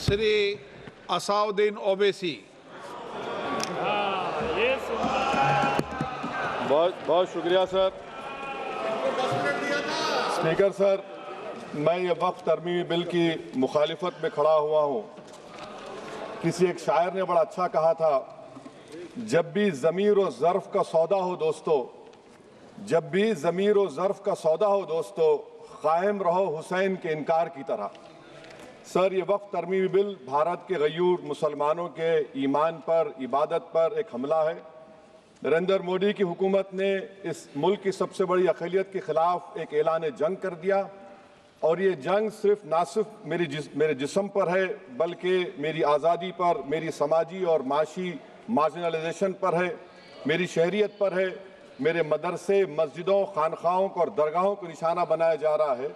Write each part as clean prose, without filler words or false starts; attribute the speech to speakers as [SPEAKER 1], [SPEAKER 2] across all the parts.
[SPEAKER 1] श्री असाउद्दीन ओवैसी।
[SPEAKER 2] बहुत बहुत शुक्रिया सर। स्पीकर सर, मैं ये वक्फ तरमीमी बिल की मुखालिफत में खड़ा हुआ हूँ। किसी एक शायर ने बड़ा अच्छा कहा था, जब भी ज़मीर और ज़र्फ़ का सौदा हो दोस्तों, जब भी ज़मीर और ज़र्फ़ का सौदा हो दोस्तों, कायम रहो हुसैन के इनकार की तरह। सर, ये वक्फ तरमीमी बिल भारत के गयूर मुसलमानों के ईमान पर, इबादत पर एक हमला है। नरेंद्र मोदी की हुकूमत ने इस मुल्क की सबसे बड़ी अक़लियत के खिलाफ एक ऐलान जंग कर दिया, और ये जंग सिर्फ मेरे जिस्म पर है, बल्कि मेरी आज़ादी पर, मेरी समाजी और माशी मार्जिनलाइजेशन पर है, मेरी शहरियत पर है, मेरे मदरसे, मस्जिदों, खानखाहों को और दरगाहों को निशाना बनाया जा रहा है।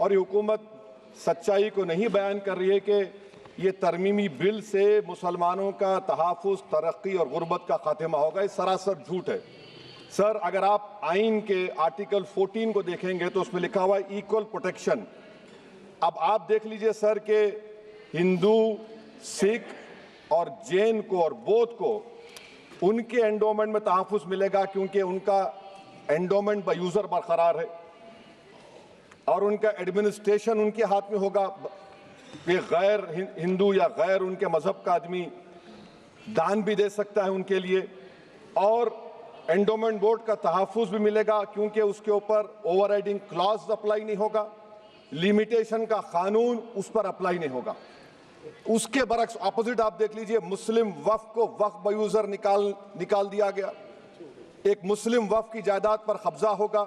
[SPEAKER 2] और ये हुकूमत सच्चाई को नहीं बयान कर रही है कि ये तरमीमी बिल से मुसलमानों का तहफ़्फ़ुज़, तरक्की और गुर्बत का खात्मा होगा। ये सरासर झूठ है। सर, अगर आप आइन के आर्टिकल 14 को देखेंगे तो उसमें लिखा हुआ है इक्वल प्रोटेक्शन। अब आप देख लीजिए सर कि हिंदू, सिख और जैन को और बौद्ध को उनके एंडोमेंट में तहफ़्फ़ुज़ मिलेगा, क्योंकि उनका एंडोमेंट बाय यूज़र बरकरार है और उनका एडमिनिस्ट्रेशन उनके हाथ में होगा। कि गैर हिंदू या गैर उनके मजहब का आदमी दान भी दे सकता है उनके लिए, और एंडोमेंट बोर्ड का तहफ़्फ़ुज़ भी मिलेगा, क्योंकि उसके ऊपर ओवरराइडिंग क्लॉज अप्लाई नहीं होगा, लिमिटेशन का कानून उस पर अप्लाई नहीं होगा। उसके बरक्स ऑपोजिट आप देख लीजिए, मुस्लिम वक्फ को वक्फ बाय यूज़र निकाल दिया गया। एक मुस्लिम वक्फ की जायदाद पर कब्जा होगा,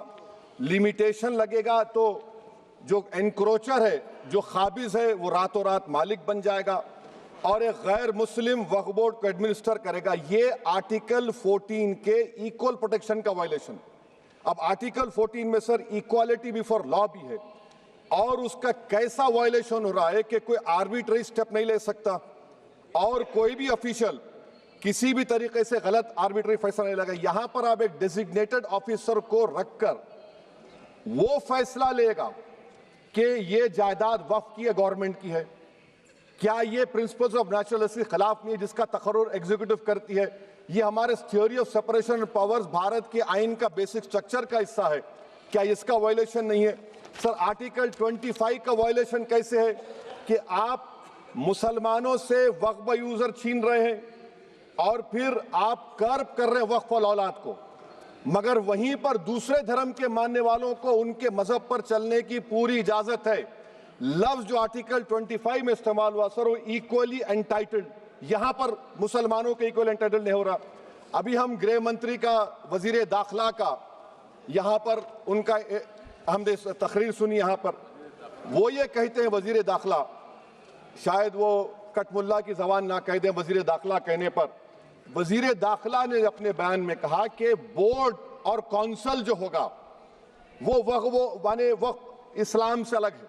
[SPEAKER 2] लिमिटेशन लगेगा, तो जो एनक्रोचर है, जो खाबिज है, वो रातों रात मालिक बन जाएगा और एक गैर मुस्लिम वक्फ बोर्ड को एडमिनिस्टर करेगा। ये आर्टिकल 14 के इक्वल प्रोटेक्शन का वायलेशन। अब आर्टिकल 14 में सर इक्वालिटी बिफोर लॉ भी है, और उसका कैसा वायलेशन हो रहा है कि कोई आर्बिट्ररी स्टेप नहीं ले सकता और कोई भी ऑफिशियल किसी भी तरीके से गलत आर्बिट्ररी फैसला नहीं लगा। यहां पर आप एक डेजिग्नेटेड ऑफिसर को रखकर वो फैसला लेगा कि ये जायदाद वक्फ की है, गवर्नमेंट की है। क्या ये प्रिंसिपल्स ऑफ नेचुरल के खिलाफ नहीं है, जिसका तकर्रुर एग्जीक्यूटिव करती है? ये हमारे theory of separation of powers, Bharat के आइन का बेसिक स्ट्रक्चर का हिस्सा है। क्या इसका वायलेशन नहीं है? सर, आर्टिकल 25 का वायलेशन कैसे है कि आप मुसलमानों से वक्फ बाय यूज़र छीन रहे हैं और फिर आप कर्ब कर रहे हैं वक्फ वाल औलाद को, मगर वहीं पर दूसरे धर्म के मानने वालों को उनके मजहब पर चलने की पूरी इजाजत है। लफ्ज जो आर्टिकल 25 में इस्तेमाल हुआ सर, वो इक्वली एंटाइटल्ड, यहां पर मुसलमानों के इक्वल एंटाइटल्ड नहीं हो रहा। अभी हम गृह मंत्री का, वजीर दाखिला का यहां पर उनका हमने तकरीर सुनी, यहां पर वो ये कहते हैं, वजीर दाखिला, शायद वो कटमुल्ला की जबान ना कह दें, वजीर दाखिला कहने पर वजीर दाखिला ने अपने बयान में कहा कि बोर्ड और कौंसल जो होगा वो माने वक्फ इस्लाम से अलग है।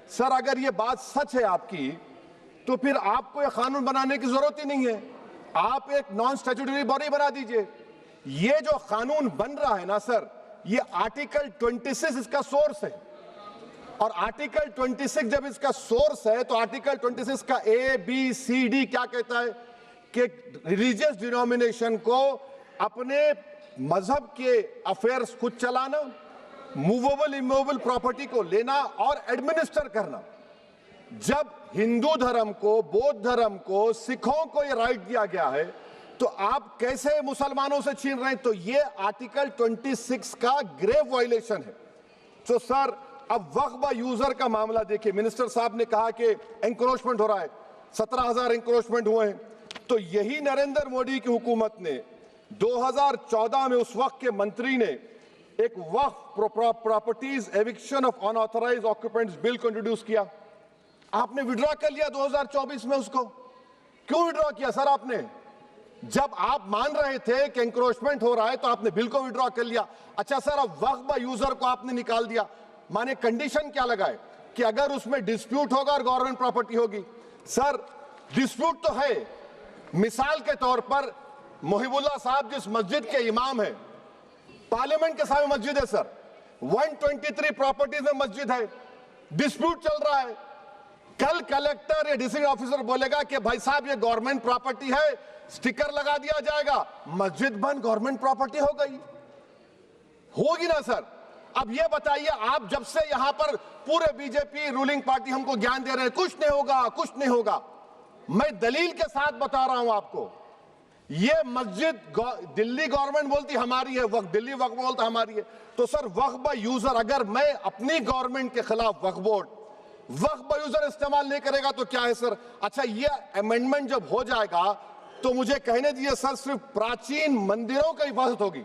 [SPEAKER 2] सर, अगर ये बात सच है आपकी, तो फिर आपको एक कानून बनाने की जरूरत ही नहीं है, आप एक नॉन स्टैट्यूटरी बॉडी बना दीजिए। ये जो कानून बन रहा है ना सर, ये आर्टिकल 26 इसका सोर्स है, और आर्टिकल 26 जब इसका सोर्स है तो आर्टिकल 26 का ABCD क्या कहता है कि रिलीजियस डिनोमिनेशन को अपने मजहब के अफेयर्स खुद चलाना, मूवेबल इमूवेबल प्रॉपर्टी को लेना और एडमिनिस्टर करना। जब हिंदू धर्म को, बौद्ध धर्म को, सिखों को यह राइट दिया गया है, तो आप कैसे मुसलमानों से छीन रहे हैं? तो ये आर्टिकल 26 का ग्रेव वायलेशन है। तो सर, अब वक्फ बाय यूजर का मामला देखिए, मिनिस्टर साहब ने कहा कि एंक्रोचमेंट हो रहा है, 17,000 एंक्रोचमेंट हुए हैं। तो यही नरेंद्र मोदी की हुकूमत ने 2014 में उस वक्त के मंत्री ने एक Waqf properties eviction of unauthorised occupants bill को इंट्रोड्यूस किया। आपने विड्रॉ कर लिया 2024 में उसको। क्यों विड्रॉ किया सर आपने? जब आप मान रहे थे कि एंक्रोचमेंट हो रहा है तो आपने बिल को विड्रॉ कर लिया। अच्छा सर, अब वक्फ बाय यूजर को आपने निकाल दिया, माने कंडीशन क्या लगाए कि अगर उसमें डिस्प्यूट होगा और गवर्नमेंट प्रॉपर्टी होगी। सर, डिस्प्यूट तो है। मिसाल के तौर पर मोहिबुल्लाह साहब जिस मस्जिद के इमाम है, पार्लियामेंट के सामने मस्जिद है सर, 123 प्रॉपर्टीज में मस्जिद है, डिस्प्यूट चल रहा है, कल कलेक्टर या डिस्ट्रिक्ट ऑफिसर बोलेगा कि भाई साहब ये गवर्नमेंट प्रॉपर्टी है, स्टिकर लगा दिया जाएगा, मस्जिद बंद गवर्नमेंट प्रॉपर्टी हो गई, होगी ना सर? अब ये बताइए, आप जब से यहां पर पूरे बीजेपी रूलिंग पार्टी हमको ज्ञान दे रहे हैं कुछ नहीं होगा, कुछ नहीं होगा, मैं दलील के साथ बता रहा हूं आपको। ये मस्जिद दिल्ली गवर्नमेंट बोलती हमारी है, वक्फ दिल्ली वक्फ बोलता हमारी है, तो सर वक्फ बाय यूजर, अगर मैं अपनी गवर्नमेंट के खिलाफ वक्फ बोर्ड वक्फ बाय यूजर इस्तेमाल नहीं करेगा तो क्या है सर? अच्छा, ये अमेंडमेंट जब हो जाएगा तो मुझे कहने दीजिए सर, सिर्फ प्राचीन मंदिरों की हिफाजत होगी,